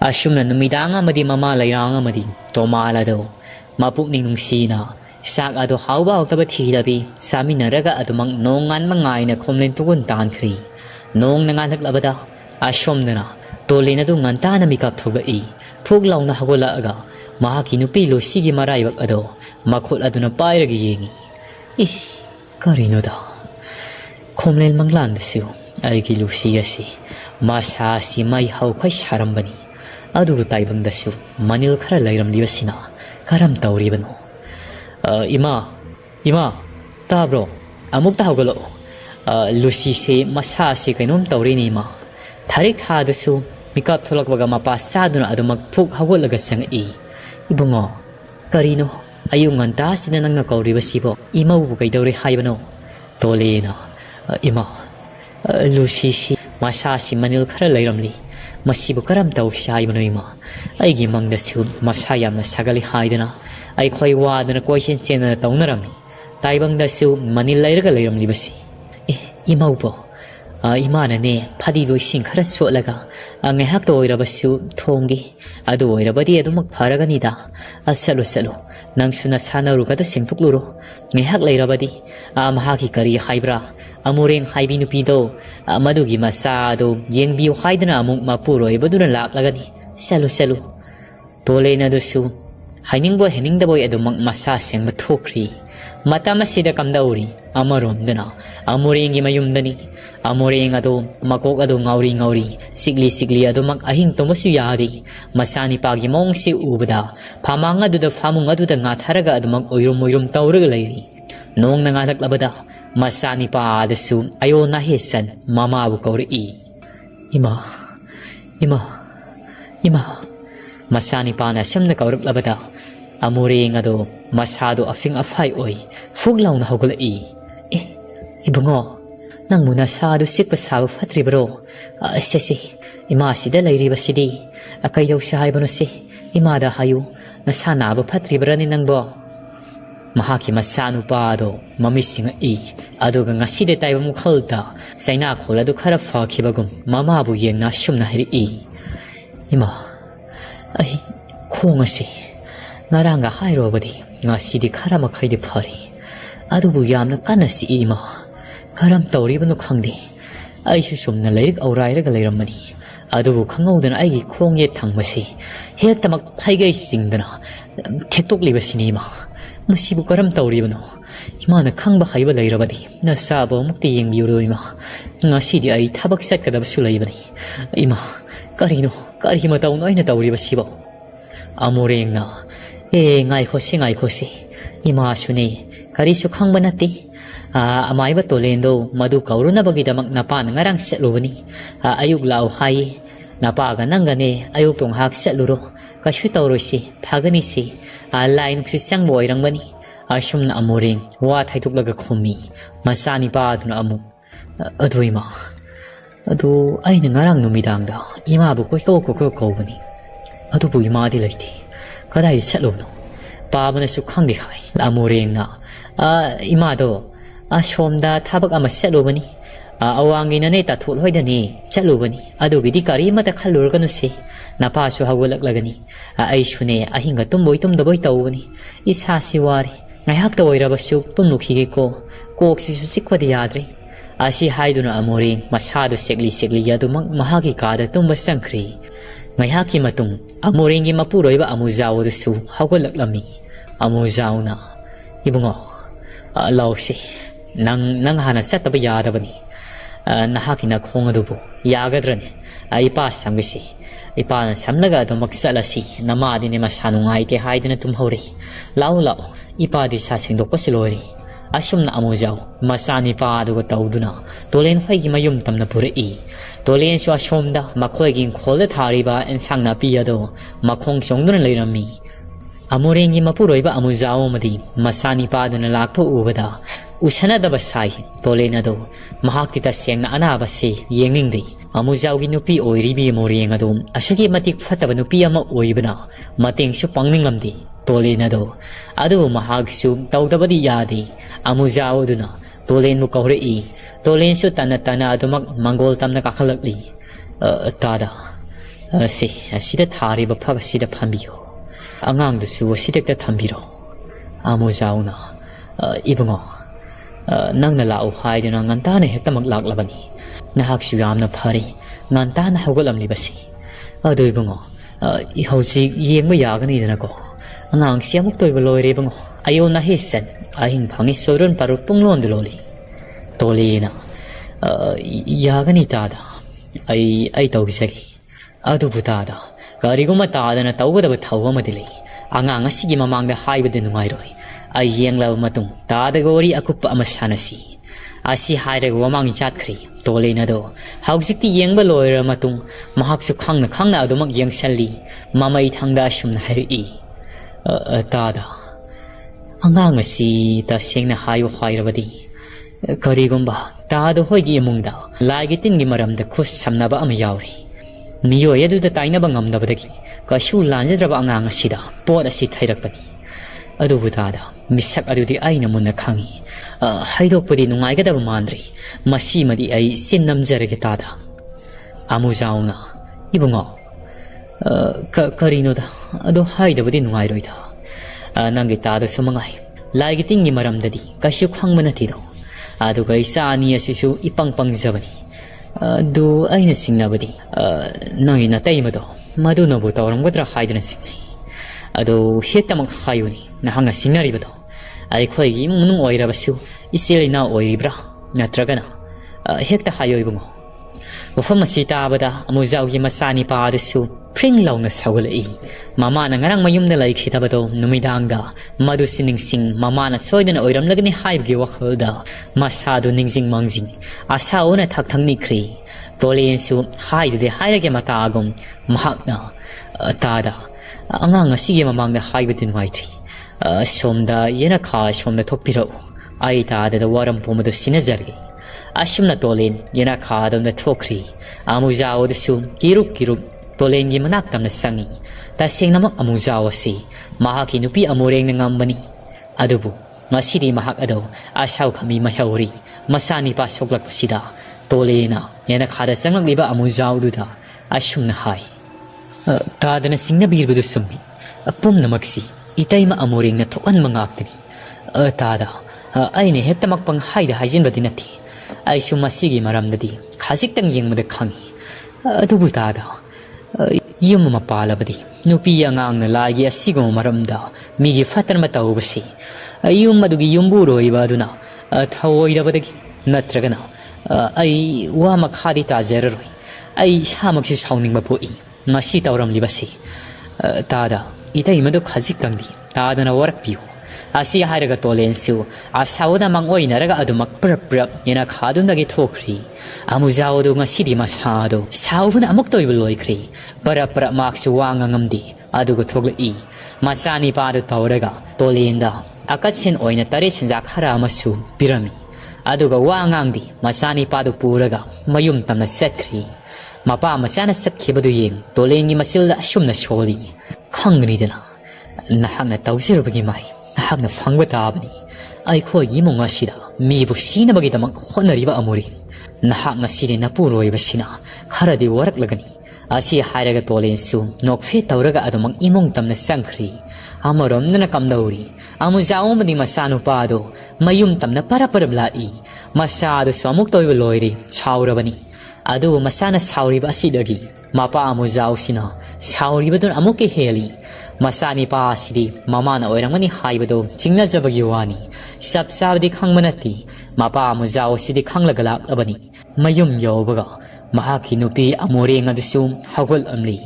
Asumna numidang amadi mama layrang amadi tomalado mapukning nungsina sak ado hauba hokaba thidabi saminaraga adumang nongan mangai na khomlen tugun tankhri nong nangalak labada asomnana Tolen adu nganta na mikap thoga I phug launa hagola aga mahaki nupi lo sigi maraibak ado makhot aduna pairagi yengi karino da khomlen manglan dasu aigi lusi asi masa si mai hau khai sarambani adu taibang dasu manil khara lairam libasina karam tauribano ima tabro amuk ta hogolo lusi se masa se kainom taurini ma tharik ha dasu mikap tholak baga mapa saduna adumak phuk hagolaga sangi ibungo karino ayung anta sina nangna kauriba sibo imau bu kaidori haibano Tolena ima lusi si masa si manil khara lairamli masibu karam tau saibano ima aigi mangdasu masa yamna sagali haidana ai khoi wadana question chena taunarami taibangdasu manil lairaga lairamli basi imau bo imana ne phadi loi sing khara solaga ange hak to oirabasu thongi adu oirabadi adumak pharagani da asalo salo nang suna sanaru ka to singtukluro nge hak lairabadi amha ki kari haibra amureng haibi nupi do madugi masa do yengbiu haidana amuk mapuroi baduna laklagani salo Tolen adusu hainingbo heningdaboy adumak masa sengma thokri matama sida kamdauri amarom dana amurengi mayumdani amoreng ado makok ado ngauri sigli adumak ahing tomasu yari masani pagi mong si ubada phamang adu da phamung adu da ngatharaga adumak oirum tauraga lairi nong nangalak labada masani pa adasu ayo na hesan mama abu kauri ima masani pa na samna kaurap labada amoreng ado masado afing afai oi fuglaw na hogula ibungo nang muna sadu sikpa sabu fatri bro sesi ima sida lairi basidi akayaw sa haibano si ima da hayu nasana ba fatri brani nang bo mahaki masanu pa do mamisinga aduga ngaside taiba mukhalta saina khola du khara fakhibagum mama bu yengna shumna hiri ima ai khonga si naranga hairo badi ngasidi khara makhaidi phari adubu yamna kanasi ima karam tauribano khangdi aishu sumna lairik aurairaga lairamani adubu khangawdana aigi khongye thangmasi hektamak phaigai singdana thektok libasini ma masibu karam tauribano imana khangba haiba lairabadi na sabo mukti yengbiyuro ima ngasidi ai thabak satkadabasu laibani ima karino kari mataw noina tauribasibo amorengna ngai khosi ima sune karisu khangba nati amaiba Tolendo madu kauruna bagi damak napa ngarang setlubani ayuk lau hai napa ga nangane ayuk tong hak setluro kashu tawroisi phagani si lain si sang boirang bani asumna amoreng wa thaituk laga khumi masani pa aduna amu aduima adu aina ngarang numidangda ima bu ko bani adu bu ima di laiti kadai setluno pabana su khangdi hai amoreng na ima do asomda thabak ama selubani awangina ne ta thul hoidani chalubani adugidi kari mata khallur kanu se napa su hagolak lagani ai sune ahinga tumboi tawani isa siwari ngai hak to oirabasu tumnukhi ko koksi su sikwadi yadre asi haiduna amori masadu segli yadumak mahagi kada tumba sangkhri ngai haki matung amorengi mapuroiba amuzaw su hagolak lami amuzauna ibungo lawse nang hana sataba yadabani nahakina khongadubu yagadrani ipa samgisi ipa samlaga do maksalasi namadine masanungai te haidina tumhori law ipa di sa singdok pasilori asumna amujaw masani pa aduga tawduna Tolen phai mayum tamna puri Tolen so asomda makhoigin khole thariba ensang na piyado makhong songduna leirami amorengi mapuroiba amujaw madi masani pa aduna lakpho ubada usanadaba sai Tolen ado mahakti ta sengna anaba se yengingri amujawgi nupi oiribi moreng ado asugi matik fataba nupi ama oibana mateng su pangninglamdi Tolen ado mahaksu tawdabadi yadi amujaw duna Tolen mu kaurei Tolen su tana adumak mangol tamna kakhalakli tada ꯑꯁꯤꯗ ꯊꯥꯔꯤꯕ ꯐꯛ ꯑꯁꯤꯗ ꯐꯝꯕꯤꯌꯨ ꯑꯉꯥꯡꯗꯨꯁꯨ ꯑꯁꯤꯗ ꯊꯝꯕꯤꯔꯣ ꯑꯃꯨꯖꯥꯎꯅ 이붕어 ꯅꯪꯅ ꯂꯥꯛꯎ ꯍꯥꯏꯗꯨꯅ ꯉꯟꯇꯥꯅ ꯍꯦꯛꯇꯃꯛ ꯂꯥꯛꯂꯕꯅꯤ ꯅꯍꯥꯛꯁꯨ ꯌꯥꯝꯅ ꯐꯔꯤ ꯉꯟꯇꯥꯅ ꯍꯧꯒꯠꯂꯝꯂꯤꯕꯁꯤ ꯑꯗꯨ 이붕어 ꯍꯧꯖꯤꯛ ꯌꯦꯡꯕ ꯌꯥꯒꯅꯤꯗꯅꯀꯣ ꯑꯉꯥꯡꯁꯤ ꯑꯃꯨꯛꯇꯣꯏꯕ ꯂꯣꯏꯔꯦ 이붕어 ꯑꯌꯣꯟꯅ ꯍꯦꯁꯟ ꯑꯍꯤꯡ ꯐꯪꯉꯤ ꯁꯣꯏꯔꯣꯟ ꯄꯥꯔꯨꯠ ꯄꯨꯡꯂꯣꯟꯗ ꯂꯣꯜꯂꯤ ꯇꯣꯂꯦꯅ ꯌꯥꯒꯅꯤ ꯇꯥꯗ ꯑꯩ ꯇꯧꯖꯒꯦ ꯑꯗꯨꯕꯨ ꯇꯥꯗ ꯀꯔꯤꯒꯨꯝꯕ ꯇꯥꯗꯅ ꯇꯧꯒꯗꯕ ꯊꯧ ꯑꯃꯗꯤ ꯂꯩ ꯑꯉꯥꯡ ꯑꯁꯤꯒꯤ ꯃꯃꯥꯡꯗ ꯍꯥꯏꯕꯗꯤ ꯅꯨꯡꯉꯥꯏꯔꯣꯏ ꯑꯩ ꯌꯦꯡꯂꯕ ꯃꯇꯨꯡ ꯇꯥꯗꯒ ꯋꯥꯔꯤ ꯑꯀꯨꯞꯄ ꯑꯃ ꯁꯥꯟꯅꯁꯤ ꯑꯁꯤ ꯍꯥꯏꯔꯒ ꯋꯥꯃꯥꯡ ꯆꯥꯠꯈ꯭ꯔꯤ ꯇꯣꯂꯦꯟ ꯑꯗꯣ ꯍꯧꯖꯤꯛꯇꯤ ꯌꯦꯡꯕ ꯂꯣꯏꯔꯕ ꯃꯇꯨꯡ ꯃꯍꯥꯛꯁꯨ ꯈꯪꯅ ꯑꯗꯨꯃꯛ ꯌꯦꯡꯁꯜꯂꯤ ꯃꯃꯩ ꯊꯪꯗ ꯑꯁꯨꯝꯅ ꯍꯥꯏꯔꯛꯏ ꯇꯥꯗ ꯑꯉꯥꯡ ꯑꯁꯤ ꯇꯁꯦꯡꯅ ꯍꯥꯏꯌꯨ ꯍꯥꯏꯔꯕꯗꯤ ꯀꯔꯤꯒꯨꯝꯕ ꯇꯥꯗ ꯍꯣꯏꯒꯤ ꯏꯃꯨꯡꯗ ꯂꯥꯏꯒꯤ ꯇꯤꯟꯒꯤ ꯃꯔꯝꯗ ꯈꯨꯠ ꯁꯝꯅꯕ ꯑꯃ ꯌꯥꯎꯔꯤ 미요에 두다 따이나방 남다보다기 가슈 란제드라바 앙앙 아시다 뽀다 시 타이락바니 아두부다다 미삭 아두디 아이나 문나 캉이 하이독부디 농아이가다바 만드리 마시마디 아이 신남자르게 따다 아무자오나 이붕어 거리노다 아도 하이다부디 농아이로이다 난게 따도 수망아이 라이기 띵기 마람다디 가슈 쾅마나티도 아두가 이사니 아시슈 이빵빵자바니 ꯑꯗꯨ ꯑꯩꯅ ꯁꯤꯡꯅꯕꯗꯤ ꯅꯪꯒꯤ ꯅꯇꯩꯃꯗꯣ ꯃꯗꯨꯅꯕꯨ ꯇꯧꯔꯝꯒꯗ꯭ꯔꯥ ꯍꯥꯏꯗꯨꯅ ꯁꯤꯡꯅꯩ ꯑꯗꯨ ꯍꯦꯛꯇꯃꯛ ꯍꯥꯏꯌꯨꯅꯤ ꯅꯍꯥꯛꯅ ꯁꯤꯡꯅꯔꯤꯕꯗꯣ ꯑꯩꯈꯣꯏꯒꯤ ꯏꯃꯨꯡ ꯃꯅꯨꯡ ꯑꯣꯏꯔꯕꯁꯨ ꯏꯆꯦꯜ ꯏꯅꯥꯎ ꯑꯣꯏꯔꯤꯕ꯭ꯔꯥ ꯅꯠꯇ꯭ꯔꯒꯅ ꯍꯦꯛꯇ ꯍꯥꯏꯌꯨ ꯏꯕꯨꯡꯉꯣ ꯋꯥꯐꯝ ꯑꯁꯤ ꯇꯥꯕꯗ ꯑꯃꯨꯖꯥꯎꯒꯤ ꯃꯆꯥꯅꯤꯄꯥ ꯑꯗꯨꯁꯨ ꯐ꯭ꯔꯤꯡ ꯂꯥꯎꯅ ꯁꯧꯒꯠꯂꯛꯏ ꯃꯃꯥꯅ ꯉꯔꯥꯡ ꯃꯌꯨꯝꯗ ꯂꯩꯈꯤꯗꯕꯗꯣ ꯅꯨꯃꯤꯗꯥꯡꯗ ꯃꯗꯨꯁꯤ ꯅꯤꯡꯁꯤꯡ ꯃꯃꯥꯅ ꯁꯣꯏꯗꯅ ꯑꯣꯏꯔꯝꯂꯒꯅꯤ ꯍꯥꯏꯕꯒꯤ ꯋꯥꯈꯜꯗ ꯃꯁꯥꯗꯨ ꯅꯤꯡꯁꯤꯡ ꯃꯥꯡꯖꯤꯡ ꯑꯁꯥ ꯑꯣꯏꯅ ꯊꯛꯊꯪꯅꯤꯈ꯭ꯔꯤ ꯇꯣꯂꯦꯟꯁꯨ ꯍꯥꯏꯗꯨꯗꯤ ꯍꯥꯏꯔꯒꯦ ꯃꯇꯥꯒꯨꯝ ꯃꯍꯥꯛꯅ ꯇꯥꯗ ꯑꯉꯥꯡ ꯑꯁꯤꯒꯤ ꯃꯃꯥꯡꯗ ꯍꯥꯏꯕꯗꯤ ꯅꯨꯡꯉꯥꯏꯇ꯭ꯔꯤ ꯁꯣꯝꯗ ꯌꯦꯅꯈꯥ ꯁꯣꯝꯗ ꯊꯣꯛꯄꯤꯔꯛꯎ ꯑꯩ ꯇꯥꯗꯗ ꯋꯥꯔꯝ ꯄꯨꯝꯕꯗꯨ ꯁꯤꯟꯅꯖꯔꯒꯦ ꯑꯁꯨꯝꯅ ꯇꯣꯂꯦꯟ ꯌꯦꯅꯈꯥꯗꯣꯝꯗ ꯊꯣꯛꯈ꯭ꯔꯤ ꯑꯃꯨꯖꯥꯎ ꯑꯗꯨꯁꯨ ꯀꯤꯔꯨꯞ ꯇꯣꯂꯦꯟꯒꯤ ꯃꯅꯥꯛ ꯇꯝꯅ ꯆꯪꯉꯤ ꯇꯁꯦꯡꯅꯃꯛ ꯑꯃꯨꯖꯥꯎ ꯑꯁꯤ ꯃꯍꯥꯛꯀꯤ ꯅꯨꯄꯤ ꯑꯃꯣꯔꯦꯡꯅ ꯉꯝꯕꯅꯤ ꯑꯗꯨꯕꯨ ꯉꯁꯤꯗꯤ ꯃꯍꯥꯛ ꯑꯗꯣ ꯑꯁꯥꯎ ꯈꯃꯤ ꯃꯍꯧꯔꯤ ꯃꯆꯥꯅꯤꯄꯥ ꯁꯣꯛꯂꯛꯄꯁꯤꯗ ꯇꯣꯂꯦꯅ ꯌꯦꯅꯈꯥꯗ ꯆꯪꯂꯛꯂꯤꯕ ꯑꯃꯨꯖꯥꯎꯗꯨꯗ ꯑꯁꯨꯝꯅ ꯍꯥꯏ ꯇꯥꯗꯅ ꯁꯤꯡꯅꯕꯤꯔꯕꯗꯨ ꯆꯨꯝꯃꯤ ꯄꯨꯝꯅꯃꯛꯁꯤ ꯏꯇꯩꯃ ꯑꯃꯣꯔꯦꯡꯅ ꯊꯣꯛꯍꯟꯕ ꯉꯥꯛꯇꯅꯤ ꯇꯥꯗ ꯑꯩꯅ ꯍꯦꯛꯇꯃꯛ ꯄꯪꯍꯥꯏꯗ ꯍꯥꯏꯖꯤꯟꯕꯗꯤ ꯅꯠꯇꯦ ꯑꯩꯁꯨ ꯃꯁꯤꯒꯤ ꯃꯔꯝꯗꯗꯤ ꯈꯖꯤꯛꯇꯪ ꯌꯦꯡꯕꯗ ꯈꯪꯉꯤ ꯑꯗꯨꯕꯨ ꯇꯥꯗ ꯌꯨꯝ ꯑꯃ ꯄꯥꯜꯂꯕꯗꯤ ꯅꯨꯄꯤ ꯑꯉꯥꯡꯅ ꯂꯥꯏꯒꯤ ꯑꯁꯤꯒꯨꯝꯕ ꯃꯔꯝꯗ ꯃꯤꯒꯤ ꯐꯠꯇꯅꯕ ꯇꯧꯕꯁꯤ ꯌꯨꯝ ꯑꯗꯨꯒꯤ ꯌꯨꯝꯕꯨꯔꯣꯏꯕ ꯑꯗꯨꯅ ꯊꯧꯑꯣꯏꯗꯕꯗꯒꯤ ꯅꯠꯇ꯭ꯔꯒꯅ ꯑꯩ ꯋꯥ ꯃꯈꯥꯗꯤ ꯇꯥꯖꯔꯔꯣꯏ ꯑꯩ ꯏꯁꯥꯃꯛꯁꯨ ꯁꯥꯎꯅꯤꯡꯕ ꯄꯣꯛꯏ ꯉꯁꯤ ꯇꯧꯔꯝꯂꯤꯕꯁꯤ ꯇꯥꯗ ꯏꯇꯩꯃꯗꯨ ꯈꯖꯤꯛꯇꯪꯗꯤ ꯇꯥꯗꯅ ꯋꯥꯔꯛꯄꯤꯌꯨ ꯑꯁꯤ ꯍꯥꯏꯔꯒ ꯇꯣꯂꯦꯟꯁꯨ ꯑꯁꯥꯎꯗ ꯃꯥꯡꯑꯣꯏꯅꯔꯒ ꯑꯗꯨꯃꯛ ꯄ꯭ꯔꯞ ꯌꯦꯅꯈꯥꯗꯨꯗꯒꯤ ꯊꯣꯛꯈ꯭ꯔꯤ ꯑꯃꯨꯖꯥꯎꯗꯨ ꯉꯁꯤꯗꯤ ꯃꯁꯥꯗꯣ ꯁꯥꯎꯕꯅ ꯑꯃꯨꯛꯇꯣꯏꯕ ꯂꯣꯏꯈ꯭ꯔꯤ ꯄꯔꯞ ꯃꯥꯛꯁꯨ ꯋꯥ ꯉꯥꯡꯉꯝꯗꯦ ꯑꯗꯨꯒ ꯊꯣꯛꯂꯛꯏ ꯃꯆꯥꯅꯤꯄꯥꯗꯨ ꯇꯧꯔꯒ ꯇꯣꯂꯦꯟꯗ ꯑꯀꯠꯁꯤꯟ ꯑꯣꯏꯅ ꯇꯔꯦꯠ ꯁꯦꯟꯖꯥꯛ ꯈꯔ ꯑꯃꯁꯨ ꯄꯤꯔꯝꯃꯤ ꯑꯗꯨꯒ ꯋꯥ ꯉꯥꯡꯗꯤ ꯃꯆꯥꯅꯤꯄꯥꯗꯨ ꯄꯨꯔꯒ ꯃꯌꯨꯝ ꯇꯝꯅ ꯆꯠꯈ꯭ꯔꯤ ꯃꯄꯥ ꯃꯆꯥꯅ ꯆꯠꯈꯤꯕꯗꯨ ꯌꯦꯡ ꯇꯣꯂꯦꯟꯒꯤ ꯃꯆꯤꯜꯗ ꯑꯁꯨꯝꯅ ꯁꯣꯜꯂꯤ ꯈꯪꯒꯅꯤꯗꯅ ꯅꯍꯥꯛꯅ ꯇꯧꯖꯔꯨꯕꯒꯤ ꯃꯍꯩ ꯅꯍꯥꯛꯅ ꯐꯪꯕ ꯇꯥꯕꯅꯤ ꯑꯩꯈꯣꯏꯒꯤ ꯏꯃꯨꯡ ꯑꯁꯤꯗ ꯃꯤꯕꯨ ꯁꯤꯅꯕꯒꯤꯗꯃꯛ ꯍꯣꯠꯅꯔꯤꯕ ꯑꯃꯣꯔꯦꯡ ꯅꯍꯥꯛ ꯉꯁꯤꯗꯤ ꯅꯄꯨꯔꯣꯏꯕꯁꯤꯅ ꯈꯔꯗꯤ ꯋꯥꯔꯛꯂꯒꯅꯤ ꯑꯁꯤ ꯍꯥꯏꯔꯒ ꯇꯣꯂꯦꯟꯁꯨ ꯅꯣꯛꯐꯦꯠ ꯇꯧꯔꯒ ꯑꯗꯨꯃꯛ ꯏꯃꯨꯡ ꯇꯝꯅ ꯆꯪꯈ꯭ꯔꯤ ꯑꯃꯔꯣꯝꯗꯅ ꯀꯝꯗꯧꯔꯤ ꯑꯃꯨꯖꯥꯎ ꯑꯃꯗꯤ ꯃꯆꯥꯅꯨꯄꯥꯗꯣ ꯃꯌꯨꯝ ꯇꯝꯅ ꯄꯔꯞ ꯂꯥꯛꯏ ꯃꯆꯥꯗꯨꯁꯨ ꯑꯃꯨꯛꯇꯣꯏꯕ ꯂꯣꯏꯔꯤ ꯁꯥꯎꯔꯕꯅꯤ ꯑꯗꯨꯕꯨ ꯃꯆꯥꯅ ꯁꯥꯎꯔꯤꯕ ꯑꯁꯤꯗꯒꯤ ꯃꯄꯥ ꯑꯃꯨꯖꯥꯎꯁꯤꯅ ꯁꯥꯎꯔꯤꯕꯗꯨꯅ ꯑꯃꯨꯛꯀ ꯍꯦꯜꯂꯤ ꯃꯆꯥꯅꯤꯄꯥ ꯑꯁꯤꯗꯤ ꯃꯃꯥꯅ ꯑꯣꯏꯔꯝꯒꯅꯤ ꯍꯥꯏꯕꯗꯣ ꯆꯤꯡꯅꯖꯕꯒꯤ ꯋꯥꯅꯤ ꯆꯞ ꯆꯥꯕꯗꯤ ꯈꯪꯕ ꯅꯠꯇꯦ ꯃꯄꯥ ꯑꯃꯨꯖꯥꯎ ꯑꯁꯤꯗꯤ ꯈꯪꯂꯒ ꯂꯥꯛꯂꯕꯅꯤ ꯃꯌꯨꯝ ꯌꯧꯕꯒ ꯃꯍꯥꯛꯀꯤ ꯅꯨꯄꯤ ꯑꯃꯣꯔꯦꯡ ꯑꯗꯨꯁꯨ ꯍꯧꯒꯠꯂꯝꯂꯤ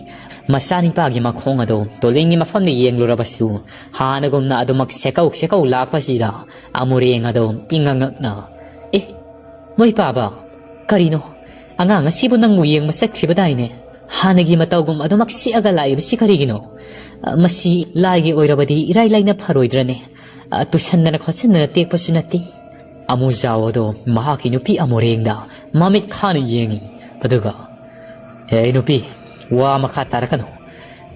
ꯃꯆꯥꯅꯤꯄꯥꯒꯤ ꯃꯈꯣꯡ ꯑꯗꯣ ꯇꯣꯂꯦꯟꯒꯤ ꯃꯐꯝꯗ ꯌꯦꯡꯂꯨꯔꯕꯁꯨ ꯍꯥꯟꯅꯒꯨꯝꯅ ꯑꯗꯨꯃꯛ ꯁꯦꯀꯧ ꯂꯥꯛꯄꯁꯤꯗ ꯑꯃꯣꯔꯦꯡ ꯑꯗꯣ ꯏꯉꯛꯅ ꯃꯣꯏ ꯄꯥꯕ ꯀꯔꯤꯅꯣ ꯑꯉꯥꯡ ꯑꯁꯤꯕꯨ ꯅꯪꯕꯨ ꯌꯦꯡꯕ ꯆꯠꯈꯤꯕꯗꯥꯏꯅꯦ ꯍꯥꯟꯅꯒꯤ ꯃꯇꯧꯒꯨꯝ ꯑꯗꯨꯃꯛ ꯁꯦꯛꯑꯒ ꯂꯥꯛꯏꯕꯁꯤ ꯀꯔꯤꯒꯤꯅꯣ ꯃꯁꯤ ꯂꯥꯏꯒꯤ ꯑꯣꯏꯔꯕꯗꯤ ꯏꯔꯥꯏ ꯂꯥꯏꯅ ꯐꯔꯣꯏꯗ꯭ꯔꯅꯦ ꯇꯨꯁꯟꯗꯅ ꯈꯣꯠꯁꯟꯗꯅ ꯇꯦꯛꯄꯁꯨ ꯅꯠꯇꯦ ꯑꯃꯨꯖꯥꯎ ꯑꯗꯣ ꯃꯍꯥꯛꯀꯤ ꯅꯨꯄꯤ ꯑꯃꯣꯔꯦꯡꯗ ꯃꯃꯤꯠ ꯈꯥꯅ ꯌꯦꯡꯉꯤ ꯑꯗꯨꯒ ꯅꯨꯄꯤ ꯋꯥ ꯃꯈꯥ ꯇꯥꯔꯛꯀꯅꯨ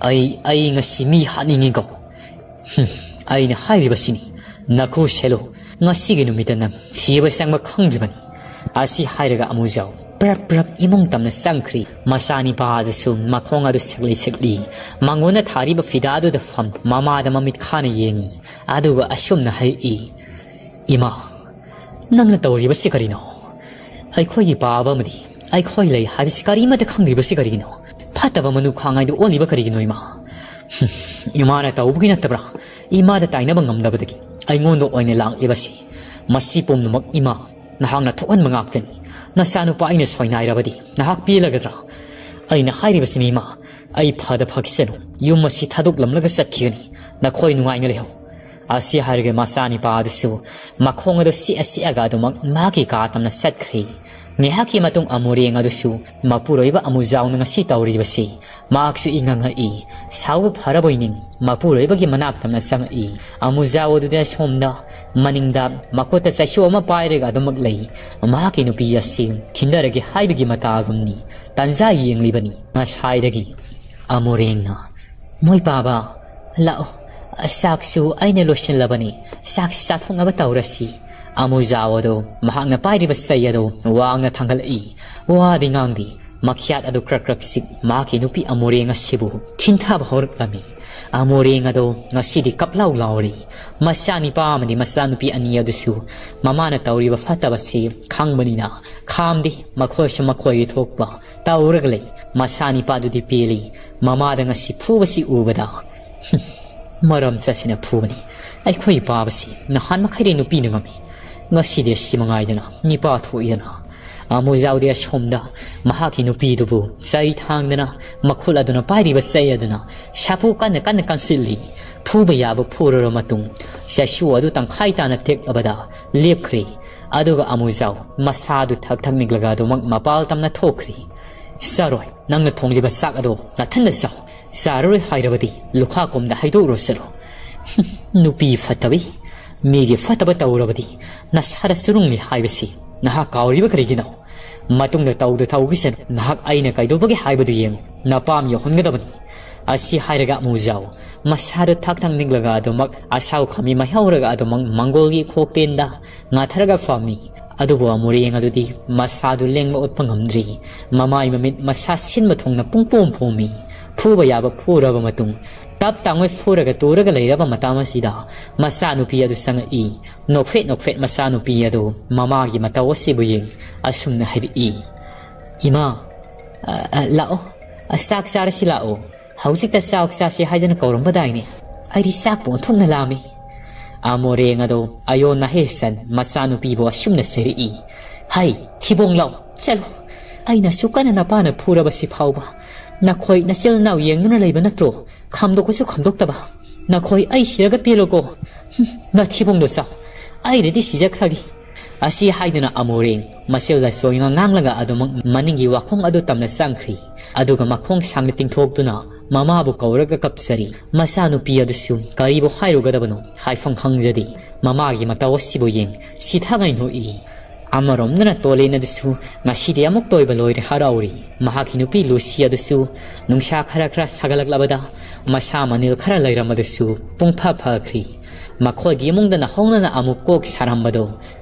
ꯑꯩ ꯉꯁꯤ ꯃꯤ ꯍꯥꯠꯅꯤꯡꯉꯤꯀꯣ ꯑꯩꯅ ꯍꯥꯏꯔꯤꯕꯁꯤꯅꯤ ꯅꯈꯨ ꯁꯦꯂꯨ ꯉꯁꯤꯒꯤ ꯅꯨꯃꯤꯠꯇ ꯅꯪ ꯁꯤꯕ ꯆꯪꯕ ꯈꯪꯗ꯭ꯔꯤꯕꯅꯤ ꯑꯁꯤ ꯍꯥꯏꯔꯒ ꯑꯃꯨꯖꯥꯎ ปรับอิมงตำนัสังครีมาชานิปาจะซุมมาคงอดุสักลีมังวนทารีบฟิดาดุดฟัมมาดมามิดขานเยงีอดุกอชุมนะให้อิมานังนตัวรีบสิกรีโนไอ้ข้อยป้าบ้ามันดีไอ้ข้อยเลยหาสิการีมาแต่ขังรีบสิกรีโนพัดแต่ว่ามนุษย์ขังไงดูอ้วนรีบกรีโนอิมาเนี่ยตัวบุกินัตบระอิมาแต่ตายนับงำดับตะกี้ไอ้งอนดูอ้อยในหลังรีบสิมาสิปมนุมักอิมานะฮังนะทุกอันมังอักเตนนะสานุปายเนี่ยสวยนายระบดีนะฮักปีละกันระไอ้นะให้รีบสิมีมาไอ้พัดพักเสนยุมมาสิทัดุกลำละก็สักทีนี่นะข้อยนุ่งไงเลยอาศัยหาเรื่องมาสานิปาดิสูมาคงอดุสิอากาศมักมากิกาตำนัสัตครีเมื่อกี้มาตุงอมูเรียงอดุสูมาปุโรยบะอมูเจ้านึงสิตาวรีบสิมาอักษุอิงังอีสาวพาราบอยนิงมาปุโรยบะกิมานักตำนัสังอีอมูเจ้าอดุเดชมดามันนิงดามาโคตรใส่ชัวมาไปเรื่องอดุมักเลยมากินุปียสิงทินดาระกิให้บกิมาตากุมนีตันใจยังลิบันีมาใช้เด็กอมูเรียงนะมวยป้าบ้าละสักสูไอเนลชินลาบันีสักสัตว์ของอับตาวรสีอามูจาวดูมาหังนาไปริบสัยดูวางนาทางกะลีว่าดิ่งอังดีมาขีดอดูครักสิมาคินุปีอามูเรียงสิบุทินทับฮอร์กลามีอามูเรียงดูงาสิดิกับเล่าลาวรีมาสานิปามันดีมาสานุปีอันนี้ดูสูมามานาตาวรีบฟัตตาบัสีขังบันีนาขามดีมาคอยชมาคอยทุกบะตาวรักเลยมาสานิปาดูดีเปลีมามาดังสิฟูบัสีอูบดามารำจัดสินะพูนี่ไอ้ข้อยป้าบสินะฮันมาใครเรียนนุปีนึงมั้ยงาสิเดียสิมังไงเดนะนี่ป้าถุยนะอามูเจ้าเดียชมดามาหากินุปีดูบุใจทางเดนะมาคุลาดูนะไปริบสัยเดนะชาพูกันสิลีผู้บยาบุผู้รมาตุงเสียชัวดูตั้งไข่ตานักเทกอบดาเลียบครีอดูกับอามูเจ้ามาซาดูทักนิกลกาดูมักมาปาลตำนัทโทครีสารอยนั่งนัทงจิบสักอดูนัททันเดซ่าสารอยไฮระบดีลูกค้ากรมได้ให้ดูรู้สึกนุปีฟัตวิมีเกฟัตบะตาวระบดีนัสฮาร์สุรุงลิไฮเบสินะฮักเอาริบกรีกินามาตุงเดตาวกิเซนนะฮักไอเนกไอดูบกิไฮบดียังนับปามยกคนกระดับนี้อาศัยไฮระกะมูเจ้ามาซาร์ทักทางนิกลกาดูมักอาชาวขมิมาเฮาระกะดูมังมังโกลีโคกเตนดางาทระกะฟามีอดูบัวมูเรียงอดูดีมาซาดูเล็งมาอดพังหำดรีมาไม่มามิดมาซาสินมาทงนับปุ่งพูมีผู้บยาบผู้ระบมาตุงตับตังไว้ฟูระกตัวระกเลยรับมาตามาสิดามาสานุปียดูสังอีนกเฟตมาสานุปียดูมากิมาตาวสิบุยิงอาสุมนะฮิอีอิมาละโอสักสารสิละโอเฮาสิกตาสักสารสิให้ดันกอรมบดายเนี่ยไอ้ดิสักปุ่นทุนนลามีอาโมเรงอดูอายอนนะเฮสันมาสานุปีบัวสุมนะเสรีอีให้ที่บงเล่าเจ้าไอ้น่ะสุกันนะป้านะผู้ระบสิพาวบะนักคอยนักเชลน่าเยงนั่นอะไรบ้างนักโตคำดูก็สุคำดูตบะนักคอยไอ้เสียกับพี่โลโก้นักที่บงดูสาวไอ้เด็กที่สิจักรดีอาศัยให้ดูนะอโมเรงมาเชลได้สวยงามลังกะอดูมันนิงกีว่าคงอดูตำนักสังครีอดูกับมักคงสังเกติงทอกดูนะมาบุกเอาระกกับสรีมาสานุปียดูสูการีบุให้รู้กันดับโนให้ฟังขังจะดีมากิมาตาวสิบุยิงสิท่าไงหนูอีอามารมณ์นั้นตัวเล่นดูสูงาสิเดียมุกตัวอีบลอยฮาราอุรีมากินุปีลูซียดูสูนุงชาคาราคราสักลักลาบดามาสามันิลคาราไลรามาดูสูปุ่งพาครีมาคอยกิมุงดันห้องนั้นอามุกโกกสารัมบด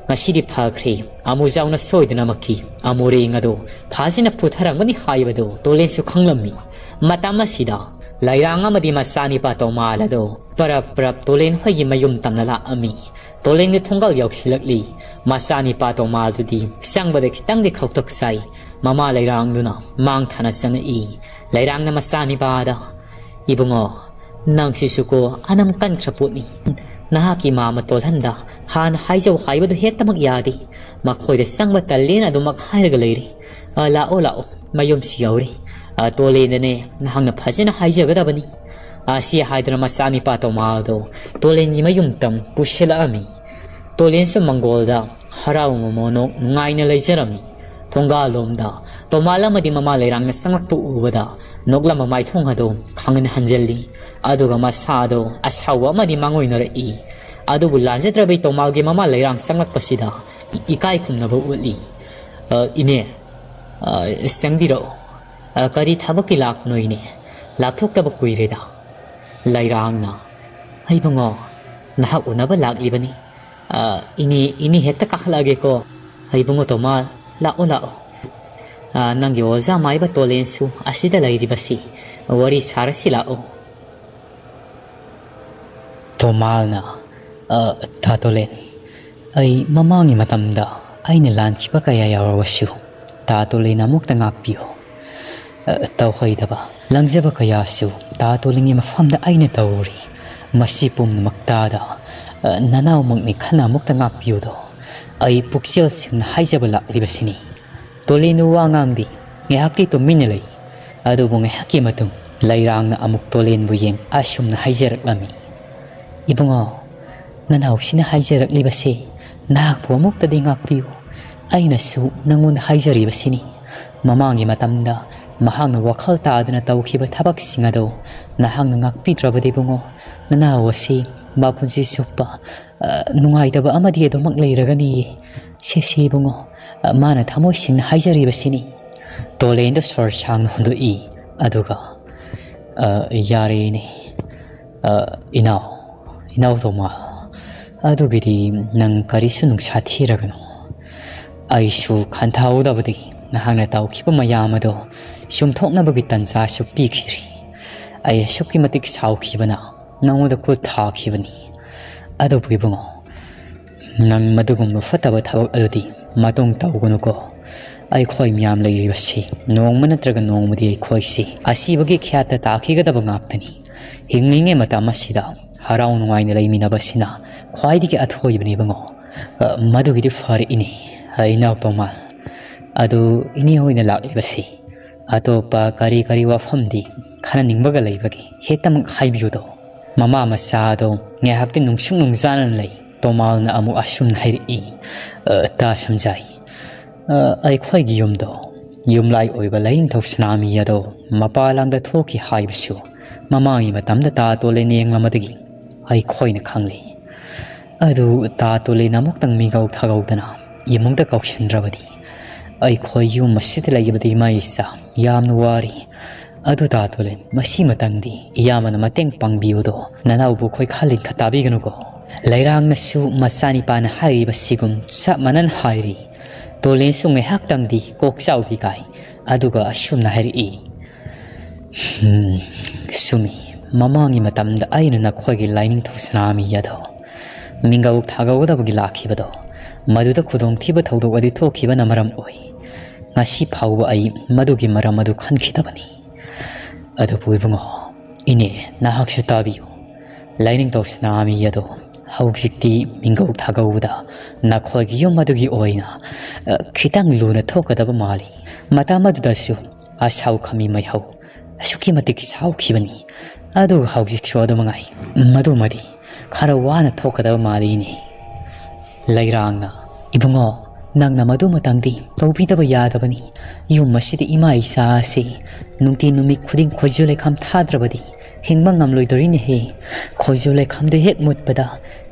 งาสิดิพาครีอามุเจ้าน่ะสวยดนามักกีอามูเริงอดูพาสินะพุทธรังมันนี่หายบดตัวเล่นสุขังลำมีมาตามมาสิดาไลรางมาดีมาสานิปาโตมาลาดูปรับตัวเล่นให้ยิมายุมตำนละอามีตัวเล่นนี่ทงเกาหยอกสิลักลีมาสานิปาโตมาดูดีสังบดคิตั้งเด็กเขาตกใส่มาไลรางดูนะมังธนาสังอีไลรางน่ะมาสานิปาดาอีบุงอนางสิสุโกอันนั้นกันขบุนีน่ากิมาตัวทันดาฮันให้เจ้าขายบดเฮ็ดตมักยาดีมาคอยเดสังบัดตะเล่นอดูมักให้ระกเลยรีลาโอมายุมสิเอารีตัวเล่นเนี่ยนางนับพัชนะให้เจ้าก็ได้บันนี้เสียหายตระมาสานิปาโตมาดูตัวเล่นยี่มายุมตั้มปุชละอามีตัวเล่นสมังโกลดาฮาราวมโมโนง่ายนั่นเลยเจรามีทงกาลมดาตัวมาละมาดีมาเลยรังนัสังตุอุบดานกละมาไม่ทงหาดูขังเงินฮันเจลีอดูกับมาซาดูอาชาวมาดีมังวินอรีอดูบุลลาเจตระเบยตัวมาเกมาเลยรังสังลักปัสสิดาอีกายคุมนับอุลีอินเน่สังบิโรการีทับกิลักน้อยเนี่ยลักทุกทับกุยเรดาไลรางนะให้บังน่าอุณาบลักลีบันนี่อินี่เฮตตะกักลาเกโกให้บังตัวมาละโอ Nangyo oza maiba Tolen su asida lairibasi wari sarasi lao. Tomalna Tolen ay mamangi matamda ay nilanchiba kaya yarawasyu Tolen amuk tangakpiyo Thoithoibi langjaba kaya su Tolen mafamda ay natawuri masipum na magtada nanaw magni kana amuk tangakpiyo do ay puksil sing na haijaba laklibasini Tolen uwangangdi ngayakti tuminilay adubo ngayaki matung layrang na amuk Tolen buyeng asyum na haijarak-lami Ibungo nanaw sina haijarak-libasi nahakpo amuk tadi ngakpiyo ay nasu nangun haijaribasini mamangi matamda mahang na wakal taada na tawkiba tabak singado nahang na ngakpidrabadi bungo nanaw asi mapunsi sukpa nungaitaba amadi ado maglayragani sisi bungo mana thamoy sing na haijaribasini Tolen da swar sang na hundu I aduga yari ni inaw toma adugidi nang karisu nung sathiragano aisu khanthaudabadi nahang na tawkiba mayamado sumthoknabagi tansa su pikhiri ay sukki matik saukhibana nangoda ku thakhibani adugi bungo nang madugum fataba thawak adudi matong tawguno ko ay khoi myam lairibasi nongma natraga nongmudi ay khoi si asibagi khyata takhigadaba ngaktani hinglinge matama sida harau nungai na laiminabasina khwaidigi athoibani bango madugidi far ini ainaw tomal adu ini hoina laklibasi atopa kari wafamdi khana ningbaga laibagi hektam khaibiudo mama masado ngehakti nungsung nungzanan lai tomal na amu asum hairi ta samjai ai khoi gi yumdo yumlai oiba lain thosnami yado mapalangda thoki haibsu mamangi matamda ta Tolen yenglamadagi ai khoi na khangli adu ta Tolen amuk tang mi gau thagaudana yemungda kaushindrabadi ai khoi yum masit laibadi maisa yamna wari adu ta Tolen masi matangdi yamana mateng pangbiudo nanaw bu khoi khalin khatabi ganugo lairang nasu masani pana hairi basigum sa manan hairi Tolen su ngai hak tangdi kok sau bi kai aduga asum na hairi sumi mamangi matamda aina na khoigi lining thosnami yado mingau thagaudabagi lakhibado maduda khudong thiba thodogadi thokhiba namaram oi ngasi phauba ai madugi maram adu khankhidabani adu puibungo ine nahaksu tabiyo lining thosnami yado hauksikti mingau thagauda na khoigi yom madugi oina khitang luna thokadaba mali mata madudasu asau khami mai hau asuki matik sau khibani adu haujik shodo mangai madu mari khara wana thokadaba mali ni lairangna ibungo nangna madu matangdi tawbidaba yadabani yum masidi ima isa se nungti numik khuding khojule kham thadrabadi hingmang ngamloidori he khojule khamde hek mutpada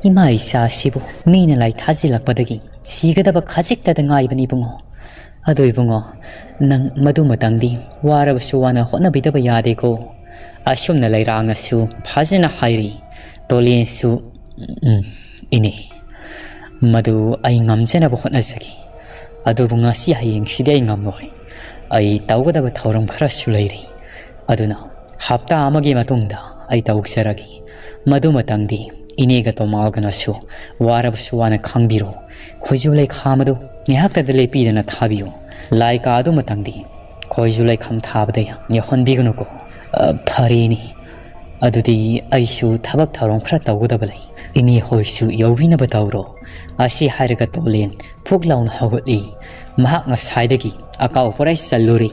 ima isa sibu mina lai thajilakpadagi sigadaba khajiktada ngaibani bungo adu ibungo nang madu matangdi warabasu wana hotnabidaba yadeko asumna lairangnasu phajina hairi Tolen su ini madu ai ngamjena ba hotnasagi adu bunga si hayeng sidai ngamloi ai tawgadaba thauram khara su lairi aduna hafta amagi matungda ai tawgsaragi madu matangdi inega tomalganasu warabasu wana khangbiro khojulai khamadu ngihakta dele pidana thabiyo laika adu matangdi khojulai kham thabadai yahonbignuko Parini adudi aisu thabak tharong khra tawgudabali ini hoisu yawina batawro asi hairaga Tolen phuklaun hawli mahak nga saidagi akaw porai salluri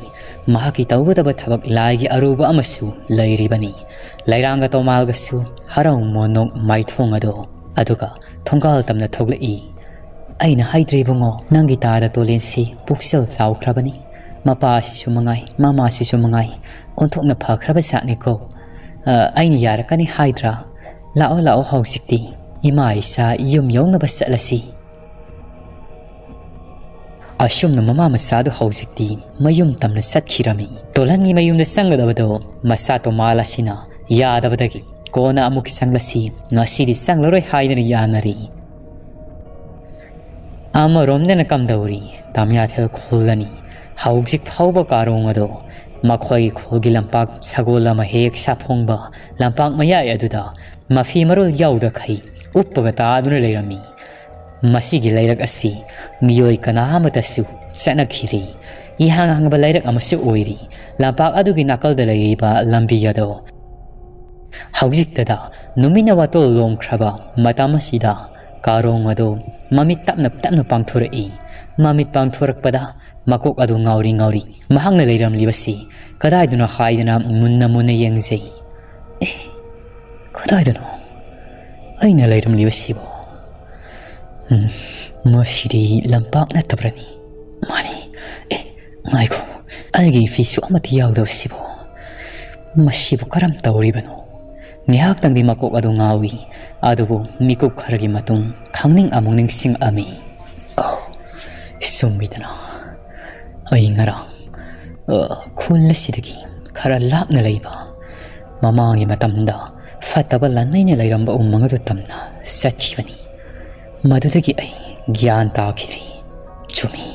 mahaki tawgudaba thabak laigi aruba amasu lairibani lairanga tomalgasu harau monok maithong ado aduga thongkal tamna thoglai aina haidribungo nangi tada Tolen si puksel chawkhrabani mapa sisu mangai mama sisu mangai onthokna phakraba sakniko aina yarakani haidra lao hausikti ima isa yum yongna basalasi asumna mama masadu hausikti mayum tamna satkhirami Tolengi mayumna sangadabado masato malasina yadabadagi kona amuk sanglasi ngasidi sanglaroi haidari yanari ama romdena kamdauri tamya thel khulani ꯍꯧꯖꯤꯛ ꯐꯥꯎꯕ ꯀꯥꯔꯣꯡ ꯑꯗꯣ ꯃꯈꯣꯏꯒꯤ ꯈꯨꯜꯒꯤ ꯂꯝꯄꯥꯛ ꯁꯒꯣꯜ ꯑꯃ ꯍꯦꯛ ꯁꯥꯐꯣꯡꯕ ꯂꯝꯄꯥꯛ ꯃꯌꯥꯏ ꯑꯗꯨꯗ ꯃꯐꯤ ꯃꯔꯣꯜ ꯌꯥꯎꯗꯈꯩ ꯎꯞꯄꯒ ꯇꯥꯗꯨꯅ ꯂꯩꯔꯝꯃꯤ ꯃꯁꯤꯒꯤ ꯂꯩꯔꯛ ꯑꯁꯤ ꯃꯤꯑꯣꯏ ꯀꯅꯥ ꯑꯃꯠꯇꯁꯨ ꯆꯠꯅꯈꯤꯗ꯭ꯔꯤ ꯏꯍꯥꯡ ꯍꯥꯡꯕ ꯂꯩꯔꯛ ꯑꯃꯁꯨ ꯑꯣꯏꯔꯤ ꯂꯝꯄꯥꯛ ꯑꯗꯨꯒꯤ ꯅꯥꯀꯜꯗ ꯂꯩꯔꯤꯕ ꯂꯝꯕꯤ ꯑꯗꯣ ꯍꯧꯖꯤꯛꯇꯗ ꯅꯨꯃꯤꯠꯅ ꯋꯥꯇꯣꯜ ꯂꯣꯡꯈ꯭ꯔꯕ ꯃꯇꯝ ꯑꯁꯤꯗ ꯀꯥꯔꯣꯡ ꯑꯗꯣ ꯃꯃꯤꯠ ꯇꯞꯅ ꯇꯞꯅ ꯄꯥꯡꯊꯣꯔꯛꯏ ꯃꯃꯤꯠ ꯄꯥꯡꯊꯣꯔꯛꯄꯗ ꯃꯀꯣꯛ ꯑꯗꯨ ꯉꯥꯎꯔꯤ ꯉꯥꯎꯔꯤ ꯃꯍꯥꯛꯅ ꯂꯩꯔꯝꯂꯤꯕꯁꯤ ꯀꯗꯥꯏꯗꯅꯣ ꯍꯥꯏꯗꯅ ꯃꯨꯟꯅ ꯃꯨꯟꯅ ꯌꯦꯡꯖꯩ ꯀꯗꯥꯏꯗꯅꯣ ꯑꯩꯅ ꯂꯩꯔꯝꯂꯤꯕꯁꯤꯕꯣ ꯃꯁꯤꯗꯤ ꯂꯝꯄꯥꯛ ꯅꯠꯇꯕ꯭ꯔꯅꯤ ꯃꯥꯅꯤ ꯉꯥꯏꯈꯣ ꯑꯩꯒꯤ ꯐꯤꯁꯨ ꯑꯃꯠꯇ ꯌꯥꯎꯗꯕꯁꯤꯕꯣ ꯃꯁꯤꯕꯨ ꯀꯔꯝ ꯇꯧꯔꯤꯕꯅꯣ ꯉꯥꯏꯍꯥꯛꯇꯪꯗꯤ ꯃꯀꯣꯛ ꯑꯗꯨ ꯉꯥꯎꯏ ꯑꯗꯨꯕꯨ ꯃꯤꯀꯨꯞ ꯈꯔꯒꯤ ꯃꯇꯨꯡ ꯈꯪꯅꯤꯡ ꯑꯃꯨꯛ ꯅꯤꯡꯁꯤꯡꯑꯝꯃꯤ ꯆꯨꯝꯃꯤꯗꯅ ꯑꯩ ꯉꯔꯥꯡ ꯈꯨꯜ ꯑꯁꯤꯗꯒꯤ ꯈꯔ ꯂꯥꯞꯅ ꯂꯩꯕ ꯃꯃꯥꯡꯒꯤ ꯃꯇꯝꯗ ꯐꯠꯇꯕ ꯂꯥꯟꯃꯩꯅ ꯂꯩꯔꯝꯕ ꯎꯃꯪ ꯑꯗꯨ ꯇꯝꯅ ꯆꯠꯈꯤꯕꯅꯤ ꯃꯗꯨꯗꯒꯤ ꯑꯩ ꯒ꯭ꯌꯥꯟ ꯇꯥꯈꯤꯗ꯭ꯔꯤ ꯆꯨꯝꯃꯤ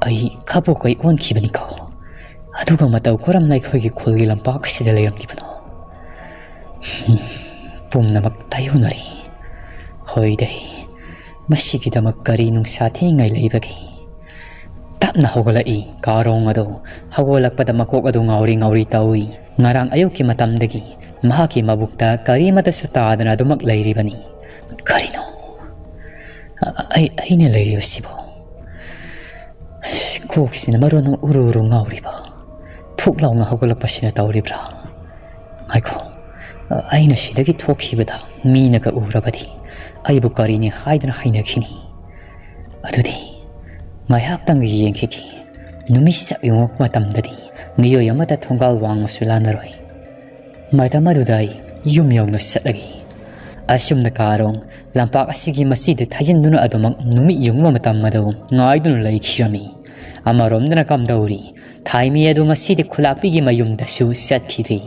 ꯑꯩ ꯈꯕꯣꯛꯀꯩ ꯑꯣꯟꯈꯤꯕꯅꯤꯀꯣ ꯑꯗꯨꯒ ꯃꯇꯧ ꯀꯔꯝꯅ ꯑꯩꯈꯣꯏꯒꯤ ꯈꯨꯜꯒꯤ ꯂꯝꯄꯥꯛ ꯑꯁꯤꯗ ꯂꯩꯔꯝꯂꯤꯕꯅꯣ ꯄꯨꯝꯅꯃꯛ ꯇꯥꯌꯣꯟꯅꯔꯤ ꯍꯣꯏꯗꯩ ꯃꯁꯤꯒꯤꯗꯃꯛ ꯀꯔꯤ ꯅꯨꯡꯁꯥ ꯊꯤꯉꯩ ꯂꯩꯕꯒꯦ ꯇꯞꯅ ꯍꯧꯒꯠꯂꯛꯏ ꯀꯥꯔꯣꯡ ꯑꯗꯣ ꯍꯧꯒꯠꯂꯛꯄꯗ ꯃꯀꯣꯛ ꯑꯗꯨ ꯉꯥꯎꯔꯤ ꯉꯥꯎꯔꯤ ꯇꯧꯏ ꯉꯔꯥꯡ ꯑꯌꯨꯛꯀꯤ ꯃꯇꯝꯗꯒꯤ ꯃꯍꯥꯛꯀꯤ ꯃꯕꯨꯛꯇ ꯀꯔꯤꯃꯠꯇꯁꯨ ꯇꯥꯗꯅ ꯑꯗꯨꯃꯛ ꯂꯩꯔꯤꯕꯅꯤ ꯀꯔꯤꯅꯣ ꯑꯩꯅ ꯂꯩꯔꯤꯕꯁꯤꯕꯣ ꯀꯣꯛꯁꯤꯅ ꯃꯔꯣꯟ ꯎꯔꯨ ꯎꯔꯨ ꯉꯥꯎꯔꯤꯕ ꯐꯨꯛ ꯂꯥꯎꯅ ꯍꯧꯒꯠꯂꯛꯄꯁꯤꯅ ꯇꯧꯔꯤꯕ꯭ꯔꯥ ꯉꯥꯏꯈꯣ ꯑꯩꯅ ꯁꯤꯗꯒꯤ ꯊꯣꯛꯈꯤꯕꯗ ꯃꯤꯅꯒ ꯎꯔꯕꯗꯤ ꯑꯩꯕꯨ ꯀꯔꯤꯅꯤ ꯍꯥꯏꯗꯨꯅ ꯍꯩꯅꯈꯤꯅꯤ ꯑꯗꯨꯗꯤ ꯉꯥꯏꯍꯥꯛꯇꯪ ꯌꯦꯡꯈꯤꯒꯦ ꯅꯨꯃꯤꯠ ꯆꯞ ꯌꯨꯡꯉꯛꯄ ꯃꯇꯝꯗꯗꯤ ꯃꯤꯑꯣꯏ ꯑꯃꯗ ꯊꯣꯡꯒꯥꯜ ꯋꯥꯡꯃꯁꯨ ꯂꯥꯟꯅꯔꯣꯏ ꯃꯇꯝ ꯑꯗꯨꯗ ꯑꯩ ꯌꯨꯝ ꯌꯧꯅ ꯆꯠꯂꯒꯦ ꯑꯁꯨꯝꯅ ꯀꯥꯔꯣꯡ ꯂꯝꯄꯥꯛ ꯑꯁꯤꯒꯤ ꯃꯁꯤꯗ ꯊꯩꯖꯤꯟꯗꯨꯅ ꯑꯗꯨꯃꯛ ꯅꯨꯃꯤꯠ ꯌꯨꯡꯕ ꯃꯇꯝ ꯑꯗꯨ ꯉꯥꯏꯗꯨꯅ ꯂꯩꯈꯤꯔꯝꯃꯤ ꯑꯃꯔꯣꯝꯗꯅ ꯀꯝꯗꯧꯔꯤ ꯊꯥꯏꯃꯤ ꯑꯗꯨ ꯉꯁꯤꯗꯤ ꯈꯨꯂꯥꯛꯄꯤꯒꯤ ꯃꯌꯨꯝꯗꯁꯨ ꯆꯠꯈꯤꯗ꯭ꯔꯤ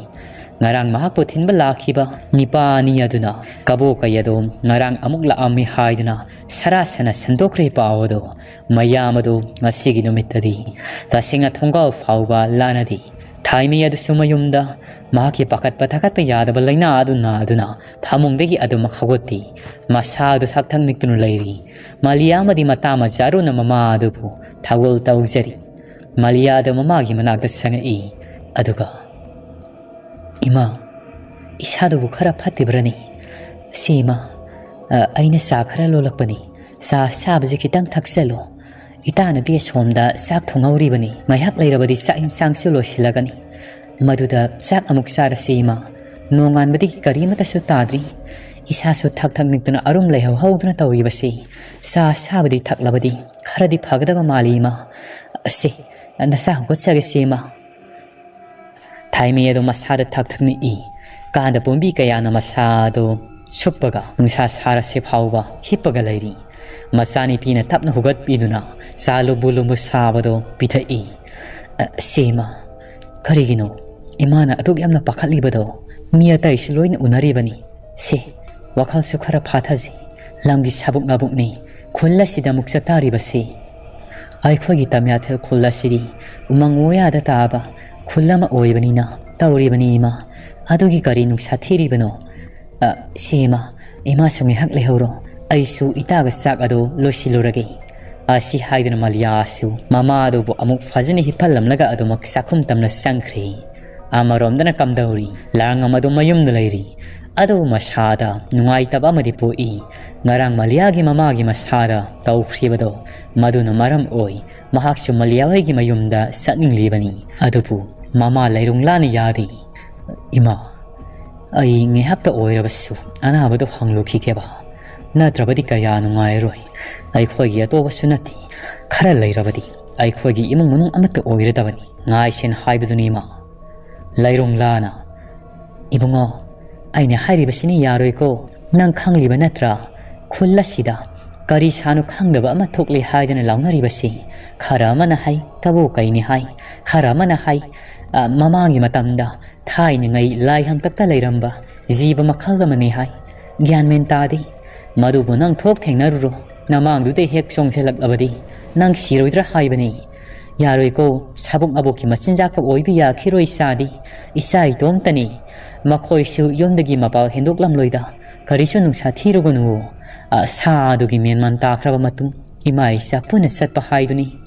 ꯉꯔꯥꯡ ꯃꯍꯥꯛꯄꯨ ꯊꯤꯟꯕ ꯂꯥꯛꯈꯤꯕ ꯅꯤꯄꯥꯅꯤ ꯑꯗꯨꯅ ꯀꯕꯣꯀꯩ ꯑꯗꯨ ꯉꯔꯥꯡ ꯑꯃꯨꯛ ꯂꯥꯛꯑꯝꯃꯤ ꯍꯥꯏꯗꯨꯅ ꯁꯔꯥꯁꯅ ꯁꯟꯗꯣꯛꯈ꯭ꯔꯦ ꯄꯥꯎ ꯑꯗꯨ ꯃꯌꯥꯝ ꯑꯗꯨ ꯉꯁꯤꯒꯤ ꯅꯨꯃꯤꯠꯇꯗꯤ ꯇꯁꯦꯡꯅ ꯊꯣꯡꯒꯥꯜ ꯐꯥꯎꯕ ꯂꯥꯟꯅꯗꯦ ꯊꯥꯏꯃꯤ ꯑꯗꯨꯁꯨ ꯃꯌꯨꯝꯗ ꯃꯍꯥꯛꯀꯤ ꯄꯥꯈꯠꯄ ꯊꯥꯀꯠꯄ ꯌꯥꯗꯕ ꯂꯩꯅꯥ ꯑꯗꯨ ꯅꯥꯗꯨꯅ ꯐꯃꯨꯡꯗꯒꯤ ꯑꯗꯨꯃꯛ ꯍꯧꯒꯠꯇꯦ ꯃꯁꯥꯗꯨ ꯊꯛ ꯅꯤꯛꯇꯨꯅ ꯂꯩꯔꯤ ꯃꯥꯂꯤꯌꯥ ꯑꯃꯗꯤ ꯃꯇꯥ ꯃꯆꯥꯔꯨꯅ ꯃꯃꯥ ꯑꯗꯨꯕꯨ ꯊꯧꯒꯜ ꯇꯧꯖꯔꯤ ꯃꯥꯂꯤꯌꯥꯗ ꯃꯃꯥꯒꯤ ꯃꯅꯥꯛꯇ ꯆꯪꯉꯛꯏ ꯑꯗꯨꯒ ꯏꯃꯥ ꯏꯁꯥꯗꯨꯕꯨ ꯈꯔ ꯐꯠꯇꯤꯕ꯭ꯔꯅꯤ ꯁꯤ ꯏꯃꯥ ꯑꯩꯅ ꯆꯥ ꯈꯔ ꯂꯣꯜꯂꯛꯄꯅꯤ ꯆꯥ ꯁꯥꯕꯁꯤ ꯈꯤꯇꯪ ꯊꯛꯆꯜꯂꯣ ꯏꯇꯥꯅꯗꯤ ꯑꯁꯣꯝꯗ ꯆꯥꯛ ꯊꯣꯡꯍꯧꯔꯤꯕꯅꯤ ꯉꯥꯏꯍꯥꯛ ꯂꯩꯔꯕꯗꯤ ꯆꯥꯛ ꯏꯟꯁꯥꯡꯁꯨ ꯂꯣꯏꯁꯤꯜꯂꯒꯅꯤ ꯃꯗꯨꯗ ꯆꯥꯛ ꯑꯃꯨꯛ ꯆꯥꯔꯁꯤ ꯏꯃꯥ ꯅꯣꯡꯉꯥꯟꯕꯗꯒꯤ ꯀꯔꯤꯃꯠꯇꯁꯨ ꯇꯥꯗ꯭ꯔꯤ ꯏꯁꯥꯁꯨ ꯊꯛ ꯅꯤꯛꯇꯨꯅ ꯑꯔꯨꯝ ꯂꯩꯍꯧꯗꯨꯅ ꯇꯧꯔꯤꯕꯁꯤ ꯆꯥ ꯁꯥꯕꯗꯤ ꯊꯛꯂꯕꯗꯤ ꯈꯔꯗꯤ ꯐꯒꯗꯕ ꯃꯥꯜꯂꯤ ꯏꯃꯥ ꯑꯁꯤ ꯅꯁꯥ ꯍꯧꯒꯠꯆꯒꯦꯁꯤ ꯏꯃꯥ ꯊꯥꯏꯃꯤ ꯑꯗꯨ ꯃꯁꯥꯗ ꯊꯛ ꯅꯤꯛꯏ ꯀꯥꯟꯗ ꯄꯣꯝꯕꯤ ꯀꯌꯥꯅ ꯃꯁꯥꯗꯨ ꯁꯨꯞꯄꯒ ꯅꯨꯡꯁꯥ ꯁꯥꯔꯁꯤ ꯐꯥꯎꯕ ꯍꯤꯞꯄꯒ ꯂꯩꯔꯤ ꯃꯆꯥꯅꯨꯄꯤꯅ ꯇꯞꯅ ꯍꯧꯒꯠꯄꯤꯗꯨꯅ ꯆꯥ ꯂꯨꯝꯕꯨ ꯂꯨꯝꯕꯨ ꯁꯥꯕꯗꯣ ꯄꯤꯊꯛꯏ ꯁꯤꯃ ꯀꯔꯤꯒꯤꯅꯣ ꯏꯃꯥꯅ ꯑꯗꯨꯛ ꯌꯥꯝꯅ ꯄꯥꯈꯠꯂꯤꯕꯗꯣ ꯃꯤ ꯑꯇꯩꯁꯨ ꯂꯣꯏꯅ ꯎꯅꯔꯤꯕꯅꯤ ꯁꯤ ꯋꯥꯈꯜꯁꯨ ꯈꯔ ꯐꯥꯊꯖꯩ ꯂꯝꯒꯤ ꯁꯥꯕꯨꯛ ꯅꯥꯕꯨꯛꯅꯤ ꯈꯨꯜ ꯑꯁꯤꯗ ꯑꯃꯨꯛ ꯆꯠꯇꯥꯔꯤꯕꯁꯤ ꯑꯩꯈꯣꯏꯒꯤ ꯇꯝꯌꯥꯊꯦꯜ ꯈꯨꯜ ꯑꯁꯤꯗꯤ ꯎꯃꯪ ꯋꯥꯌꯥꯗ ꯇꯥꯕ ꯈꯨꯜ ꯑꯃ ꯑꯣꯏꯕꯅꯤꯅ ꯇꯧꯔꯤꯕꯅꯤ ꯏꯃꯥ ꯑꯗꯨꯒꯤ ꯀꯔꯤ ꯅꯨꯡꯁꯥ ꯊꯤꯔꯤꯕꯅꯣ ꯁꯤ ꯏꯃꯥꯁꯨ ꯉꯥꯏꯍꯥꯛ ꯂꯩꯍꯧꯔꯣ ꯑꯩꯁꯨ ꯏꯇꯥꯒ ꯆꯥꯛ ꯑꯗꯨ ꯂꯣꯏꯁꯤꯜꯂꯨꯔꯒꯦ ꯑꯁꯤ ꯍꯥꯏꯗꯨꯅ ꯃꯥꯂꯤꯌꯥꯁꯨ ꯃꯃꯥ ꯑꯗꯨꯕꯨ ꯑꯃꯨꯛ ꯐꯖꯅ ꯍꯤꯞꯍꯜꯂꯝꯂꯒ ꯑꯗꯨꯃꯛ ꯆꯥꯛꯈꯨꯝ ꯇꯝꯅ ꯆꯪꯈ꯭ꯔꯦ ꯑꯃꯔꯣꯝꯗꯅ ꯀꯝꯗꯧꯔꯤ ꯂꯥꯡꯉꯝ ꯑꯗꯨ ꯃꯌꯨꯝꯗ ꯂꯩꯔꯤ ꯑꯗꯨꯕꯨ ꯃꯁꯥꯗ ꯅꯨꯡꯉꯥꯏꯇꯕ ꯑꯃꯗꯤ ꯄꯣꯛꯏ ꯉꯔꯥꯡ ꯃꯥꯂꯤꯌꯥꯒꯤ ꯃꯃꯥꯒꯤ ꯃꯁꯥꯗ ꯇꯧꯈ꯭ꯔꯤꯕꯗꯣ ꯃꯗꯨꯅ ꯃꯔꯝ ꯑꯣꯏ ꯃꯍꯥꯛꯁꯨ ꯃꯥꯂꯤꯌꯥ ꯍꯣꯏꯒꯤ ꯃꯌꯨꯝꯗ ꯆꯠꯅꯤꯡꯂꯤꯕꯅꯤ ꯑꯗꯨꯕꯨ ꯃꯃꯥ ꯂꯩꯔꯨꯡ ꯂꯥꯅ ꯌꯥꯗꯦ ꯏꯃꯥ ꯑꯩ ꯉꯥꯏꯍꯥꯛꯇ ꯑꯣꯏꯔꯕꯁꯨ ꯑꯅꯥꯕꯗꯣ ꯍꯪꯂꯨꯈꯤꯒꯦꯕ ꯅꯠꯇ꯭ꯔꯕꯗꯤ ꯀꯌꯥ ꯅꯨꯡꯉꯥꯏꯔꯣꯏ ꯑꯩꯈꯣꯏꯒꯤ ꯑꯇꯣꯞꯄꯁꯨ ꯅꯠꯇꯦ ꯈꯔ ꯂꯩꯔꯕꯗꯤ ꯑꯩꯈꯣꯏꯒꯤ ꯏꯃꯨꯡ ꯃꯅꯨꯡ ꯑꯃꯠꯇ ꯑꯣꯏꯔꯗꯕꯅꯤ ꯉꯥꯏꯁꯦꯅ ꯍꯥꯏꯕꯗꯨꯅꯤ ꯏꯃꯥ ꯂꯩꯔꯨꯡ ꯂꯥꯅ ꯏꯕꯨꯡꯉꯣ ꯑꯩꯅ ꯍꯥꯏꯔꯤꯕꯁꯤꯅꯤ ꯌꯥꯔꯣꯏꯀꯣ ꯅꯪ ꯈꯪꯂꯤꯕ ꯅꯠꯇ꯭ꯔꯥ ꯈꯨꯜ ꯑꯁꯤꯗ ꯀꯔꯤ ꯁꯥꯅꯨ ꯈꯪꯗꯕ ꯑꯃ ꯊꯣꯛꯂꯦ ꯍꯥꯏꯗꯅ ꯂꯥꯎꯅꯔꯤꯕꯁꯤ ꯈꯔ ꯑꯃꯅ ꯍꯥꯏ ꯀꯕꯣꯀꯩꯅꯤ ꯍꯥꯏ ꯈꯔ ꯑꯃꯅ ꯍꯥꯏ ꯃꯃꯥꯡꯒꯤ ꯃꯇꯝꯗ ꯊꯥꯏꯅꯉꯩ ꯂꯥꯏ ꯍꯪꯇꯛꯇ ꯂꯩꯔꯝꯕ ꯖꯤꯕ ꯃꯈꯜ ꯑꯃꯅꯤ ꯍꯥꯏ ꯒ꯭ꯌꯥꯟ ꯃꯦꯟ ꯇꯥꯗꯦ ꯃꯗꯨꯕꯨ ꯅꯪ ꯊꯣꯛ ꯊꯦꯡꯅꯔꯨꯔꯣ ꯅꯃꯥꯡꯗꯨꯗ ꯍꯦꯛ ꯆꯣꯡꯁꯤꯜꯂꯛꯂꯕꯗꯤ ꯅꯪ ꯁꯤꯔꯣꯏꯗ꯭ꯔꯥ ꯍꯥꯏꯕꯅꯤ Yaroiko, sabong aboki machinjak oibiya kiro isadi, isai domtani, makoisu yomdagi mapal hendok lam loida, karisu nungsa thirugunu, sadugi menman takraba matung, ima isa puna satpa haiduni.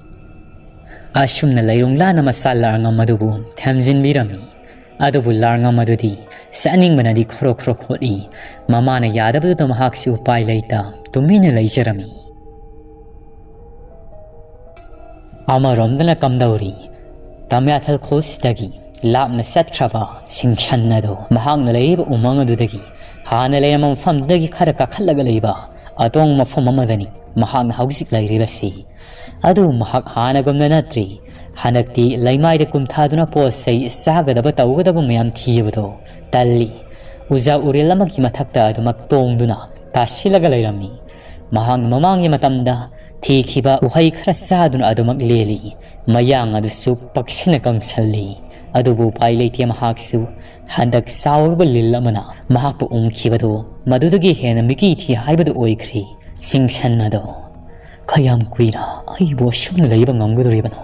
Asumna layrung lana masal laranga madubu, thamjin birami, adubu laranga madudi, saning manadi khoro khoro khori, mamana yadabu mahaksu pai laita, tumina laijarami. Amaromdana kamdauri, tamyathal khosdagi, lapna satkraba, singchanado, mahagna layba umangadudagi, hana layamam famdagi kharaka khalagalaiba, atong mafumamadani, mahagna hausik layribasi. Adu mahag hana gumnanatri, hanakti laymay kumthaduna posay sagadaba tawgadaba mayam thiyabado, tali, uza urilamagi mathakta adu magtongduna, tashilagalairammi, mahagna mamangya matamda, Thikiba uhay karasadun adu magleli, mayang adu su paksina kang sali, adu bu pailay mahaksu, handak saur balilla mana, mahakpo umkibado, madudugi hena miki thi haibado oikri, singsan nado. Kayam kuina, ay bo shun layba ngamguduribano.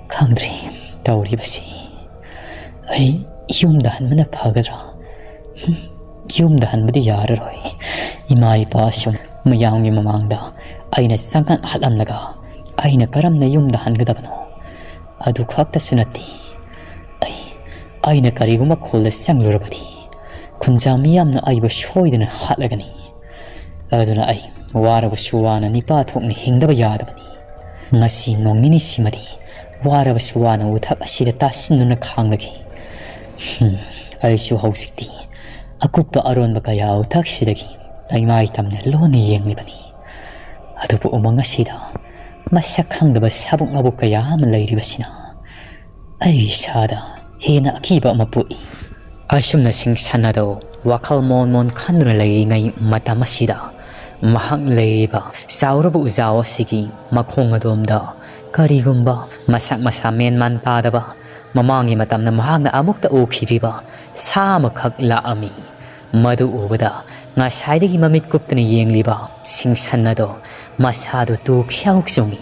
Kangdri, tauribasi. Ay, yumdahan mana pagadra. Yumdahan madi yararoi, imay pasyon, mayang mamangda. Aina sangkan halam naga, aina karam na yumdahan gadabano. Adu khakta sunati. Aina kariguma kola sanglurabadi. Kunjamiyam na ayba shoydana hatlagani. Aduna ay, warabu suwana nipathok ni hingdaba yadabani. Ngasi nongini simari, warabu suwana uthak asida tasinuna khanglagi. Ay su hausikti. Akuppa aron bakaya uthak sidagi. Laymay tamna loni yenglibani. Adubu umang asida, masak hangdaba sabong abok kaya malayribasina. Ay sada, hina akiba mapui. Asum na singsanado, wakal mon kanuna layri ngay mata masida. Mahang layriba, saurabu uzawa sigi, makongadomda, karigumba, masak masamen man padaba, mamangi matam na mahang na amok ta okiriba, sama kag laami. Madu ubada, nga saydagi mamit kuptana yengliba, singsanado, masado tu kyauksungi.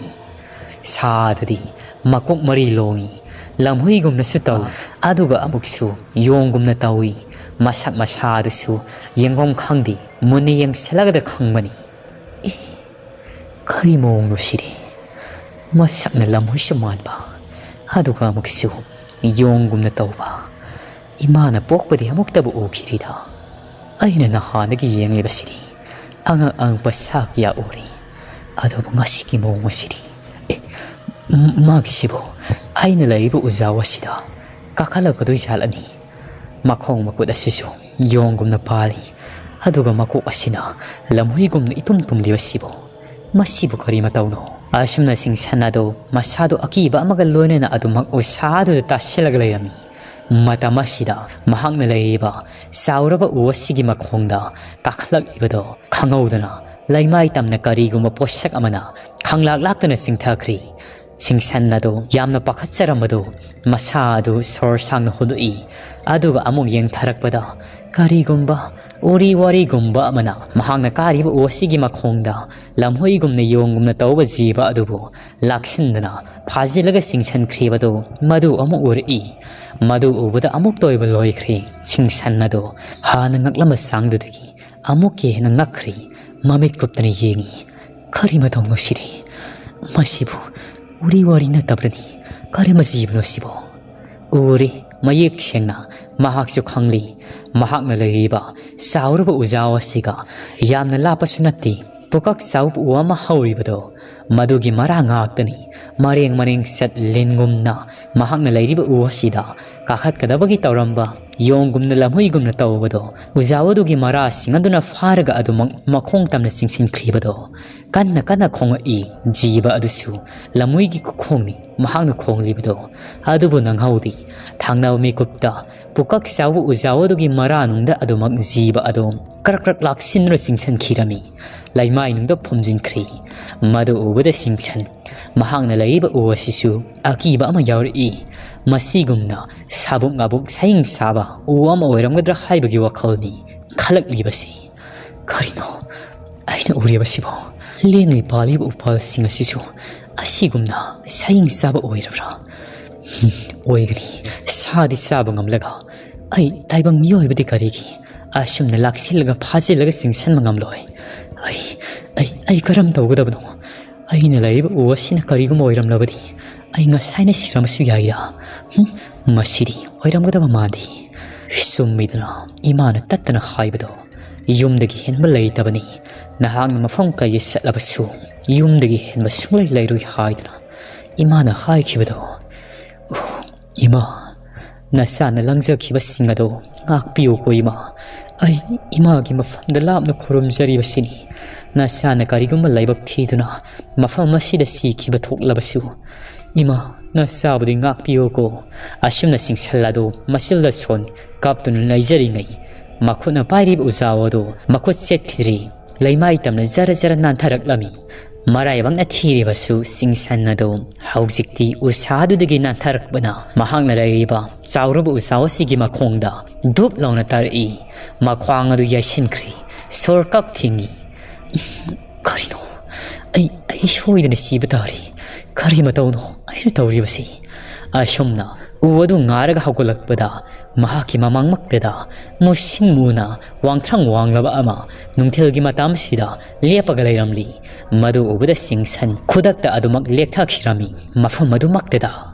Sadadi, makok marilongi, lamhuigum na sutaw, aduga amuksu, yonggum na tawi, masak masado su, yenggom khangdi, muni yang salagada khangmani. Karimong no siri, masak na lamhui saman ba, aduga amuksu, yonggum na tawba, imana pokpadi amuk tabu okirida. Aina nahanagi yenglibasiri, ang pasak ya uri. Adobo ngasiki mo siri. Magisibo, ay nalaybo uzawa sida. Kakalab kado'y salani. Makong makut asiso, yonggum na pali. Adoga makuk asina, lamhuigum na itumtumliwasibo. Masibo karimataw no. Asum na singsanado, masado akiba magaloy na adumak usado na tasilagalayami. Matamasida, mahang na layba, sauraba uwasigi makhongda, kakalak ibado, kangawdana. Laymay tam na karigo maposak amana, kanglak-lakta na singtakri. Singsan na do, yam na pakatsaramado, masado, sorsang na hudui, aduga among yang tarakbada, karigumba, uri-wari-gumba amana, mahang na kariba uwasigi makhongda, lamhoy-gum na yonggum na tawba jiba adubo, laksin na, pazilaga singsan kribado, madu among uri, madu ubada amok toiba loy kri, singsan na do, ha na ngaklamasang dudagi, amok ye na ngakri, Mamit kuptani yengi, karimatong no siri. Masibo, uri-wari na tabrani, karimazib no sibo. Uri, mayik siyang na, mahak khangli, mahak na layriba, sauraba uzawa siga, yam na lapasunati, pukak saup uwa mahawribado, madugi marangagtani, maring set lingum na, mahak na layriba uwa sida, kakat kadabagi tauramba, yonggum na lamhuigum na tawbado, uzawadugi mara singaduna faraga adu makong tam na singsin kribado, kan na konga jiba adusu, lamuigi kukongni, mahang na kong libado, adubo nang haudi, tangnaw may kupta, pukak sawu uzawadugi mara nung da adu jiba adu, karak lak sinro singsan kirami, laymay nung da pumjin kri, madu ubada singsan, mahang na layba uwa sisu, akiba ama yawri masigumna sabuk ngabuk saying saba uwama oiramgadra haibagi wakalni khalak-libasi. Karino, ayna uribasibo, lenay palib upal singasisu, ꯑꯁꯤꯒꯨꯝꯅ ꯁꯌꯤꯡ ꯆꯥꯕ ꯑꯣꯏꯔꯕ꯭ꯔꯥ? ꯑꯣꯏꯒꯅꯤ. ꯁꯥꯗꯤ ꯆꯥꯕ ꯉꯝꯂꯒ ꯑꯩ ꯇꯥꯏꯕꯪ ꯃꯤꯑꯣꯏꯕꯗꯤ ꯀꯔꯤꯒꯤ ꯑꯁꯨꯝꯅ ꯂꯥꯛꯁꯤꯜꯂꯒ ꯐꯥꯖꯤꯜꯂꯒ ꯆꯤꯡꯁꯟꯕ ꯉꯝꯂꯣꯏ? ꯑꯩ ꯀꯔꯝ ꯇꯧꯒꯗꯕꯅꯣ? ꯑꯩꯅ ꯂꯩꯔꯤꯕ ꯎ ꯑꯁꯤꯅ ꯀꯔꯤꯒꯨꯝꯕ ꯑꯣꯏꯔꯝꯂꯕꯗꯤ ꯑꯩ ꯉꯁꯥꯏꯅ ꯁꯤꯔꯝꯕꯁꯨ ꯌꯥꯏꯗ. ꯃꯁꯤꯗꯤ ꯑꯣꯏꯔꯝꯒꯗꯕ ꯃꯥꯟꯗꯦ. ꯆꯨꯝꯃꯤꯗꯅ ꯏꯃꯥꯅ ꯇꯠꯇꯅ ꯍꯥꯏꯕꯗꯣ. ꯌꯨꯝꯗꯒꯤ ꯍꯦꯟꯕ ꯂꯩꯇꯕꯅꯤ. ꯅꯍꯥꯛꯅ ꯃꯐꯝ ꯀꯩꯒꯤ ꯆꯠꯂꯕꯁꯨ ꯌꯨꯝꯗꯒꯤ ꯍꯦꯟꯕ ꯁꯨꯡꯂꯩ ꯂꯩꯔꯣꯏ ꯍꯥꯏꯗꯅ ꯏꯃꯥꯅ ꯍꯥꯏꯈꯤꯕꯗꯣ. ꯏꯃꯥ, ꯅꯆꯥꯅ ꯂꯪꯖꯈꯤꯕꯁꯤꯡ ꯑꯗꯣ ꯉꯥꯛꯄꯤꯌꯨꯀꯣ ꯏꯃꯥ. ꯑꯩ ꯏꯃꯥꯒꯤ ꯃꯐꯝꯗ ꯂꯥꯞꯅ ꯈꯨꯔꯨꯝꯖꯔꯤꯕꯁꯤꯅꯤ. ꯅꯆꯥꯅ ꯀꯔꯤꯒꯨꯝꯕ ꯂꯥꯏꯕꯛ ꯊꯤꯗꯨꯅ ꯃꯐꯝ ꯑꯁꯤꯗ ꯁꯤꯈꯤꯕ ꯊꯣꯛꯂꯕꯁꯨ ꯏꯃꯥ, ꯅꯆꯥꯕꯨꯗꯤ ꯉꯥꯛꯄꯤꯌꯨꯀꯣ. ꯑꯁꯨꯝꯅ ꯆꯤꯡꯁꯜ ꯑꯗꯣ ꯃꯆꯤꯜꯗ ꯁꯣꯟ ꯀꯥꯞꯇꯨꯅ ꯂꯩꯖꯔꯤꯉꯩ ꯃꯈꯨꯠꯅ ꯄꯥꯏꯔꯤꯕ ꯎꯖꯥꯎ ꯑꯗꯣ ꯃꯈꯨꯠ ꯆꯦꯠꯈꯤꯗ꯭ꯔꯤ ꯂꯩꯃꯥꯏ ꯇꯝꯅ ꯖꯔ ꯖꯔ ꯅꯥꯟꯊꯔꯛꯂꯝꯃꯤ. ꯃꯔꯥꯏꯕꯛꯅ ꯊꯤꯔꯤꯕꯁꯨ ꯆꯤꯡꯁꯟ ꯑꯗꯣ ꯍꯧꯖꯤꯛꯇꯤ ꯎꯁꯥꯗꯨꯗꯒꯤ ꯅꯥꯟꯊꯔꯛꯄꯅ ꯃꯍꯥꯛꯅ ꯂꯩꯔꯤꯕ ꯆꯥꯎꯔꯕ ꯎꯖꯥꯎ ꯑꯁꯤꯒꯤ ꯃꯈꯣꯡꯗ ꯙꯨꯞ ꯂꯥꯎꯅ ꯇꯥꯔꯛꯏ. ꯃꯈ꯭ꯋꯥꯡ ꯑꯗꯨ ꯌꯥꯏꯁꯤꯟꯈ꯭ꯔꯤ. ꯁꯣꯔ ꯀꯛ ꯊꯤꯡꯉꯤ. ꯀꯔꯤꯅꯣ? ꯑꯩ ꯁꯣꯏꯗꯅ ꯁꯤꯕ ꯇꯥꯔꯤ. ꯀꯔꯤ ꯃꯇꯧꯅꯣ ꯑꯩꯅ ꯇꯧꯔꯤꯕꯁꯤ? ꯑꯁꯨꯝꯅ ꯎ ꯑꯗꯨ ꯉꯥꯔꯒ ꯍꯧꯒꯠꯂꯛꯄꯗ ꯃꯍꯥꯛꯀꯤ ꯃꯃꯥꯡꯃꯛꯇꯗ ꯃꯨꯁꯤꯟ ꯃꯨꯅ ꯋꯥꯡꯊ꯭ꯔꯪ ꯋꯥꯡꯂꯕ ꯑꯃ ꯅꯨꯡꯊꯤꯜꯒꯤ ꯃꯇꯝꯁꯤꯗ ꯂꯦꯞꯄꯒ ꯂꯩꯔꯝꯂꯤ. ꯃꯗꯨ ꯎꯕꯗ ꯆꯤꯡꯁꯟ ꯈꯨꯗꯛꯇ ꯑꯗꯨꯃꯛ ꯂꯦꯛꯊꯈꯤꯔꯝꯃꯤ. ꯃꯐꯝ ꯑꯗꯨꯃꯛꯇꯗ